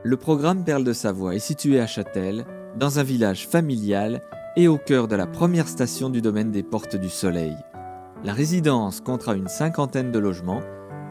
Le programme Perles de Savoie est situé à Châtel, dans un village familial et au cœur de la première station du domaine des Portes du Soleil. La résidence comptera une 50aine de logements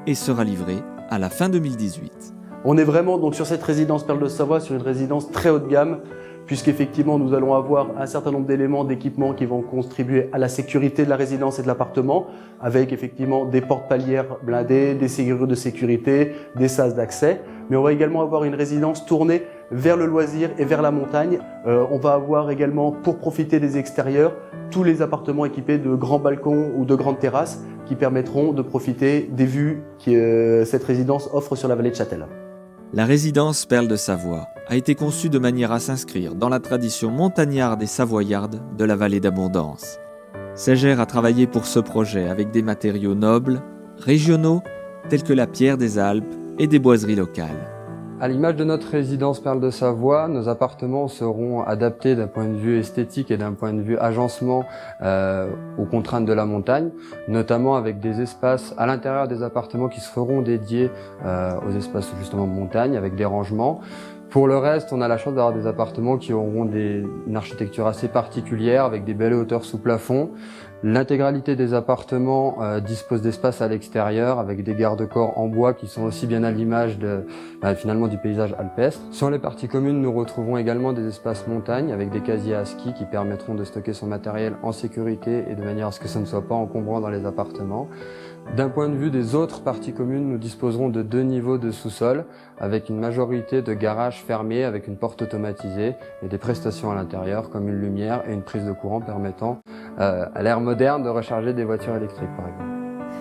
et sera livrée à la fin 2018. On est vraiment donc sur cette résidence Perles de Savoie, sur une résidence très haut de gamme, puisqu'effectivement nous allons avoir un certain nombre d'éléments, d'équipements qui vont contribuer à la sécurité de la résidence et de l'appartement, avec effectivement des portes palières blindées, des serrures de sécurité, des sas d'accès. Mais on va également avoir une résidence tournée vers le loisir et vers la montagne. On va avoir également, pour profiter des extérieurs, tous les appartements équipés de grands balcons ou de grandes terrasses qui permettront de profiter des vues que cette résidence offre sur la vallée de Châtel. La résidence Perles de Savoie a été conçue de manière à s'inscrire dans la tradition montagnarde et savoyarde de la vallée d'Abondance. Ségère a travaillé pour ce projet avec des matériaux nobles, régionaux, tels que la pierre des Alpes et des boiseries locales. À l'image de notre résidence Perles de Savoie, nos appartements seront adaptés d'un point de vue esthétique et d'un point de vue agencement aux contraintes de la montagne, notamment avec des espaces à l'intérieur des appartements qui seront dédiés aux espaces justement montagne, avec des rangements. Pour le reste, on a la chance d'avoir des appartements qui auront une architecture assez particulière, avec des belles hauteurs sous plafond. L'intégralité des appartements dispose d'espace à l'extérieur, avec des garde-corps en bois qui sont aussi bien à l'image finalement du paysage alpestre. Sur les parties communes, nous retrouvons également des espaces montagne, avec des casiers à ski qui permettront de stocker son matériel en sécurité et de manière à ce que ça ne soit pas encombrant dans les appartements. D'un point de vue des autres parties communes, nous disposerons de 2 niveaux de sous-sol, avec une majorité de garages fermés avec une porte automatisée et des prestations à l'intérieur comme une lumière et une prise de courant permettant à l'ère moderne de recharger des voitures électriques par exemple.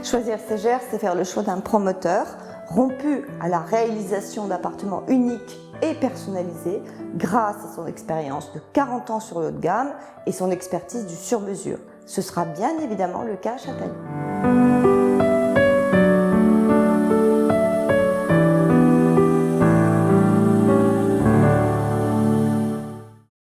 Choisir Ségère, c'est faire le choix d'un promoteur rompu à la réalisation d'appartements uniques et personnalisés grâce à son expérience de 40 ans sur le haut de gamme et son expertise du sur-mesure. Ce sera bien évidemment le cas à Châtel.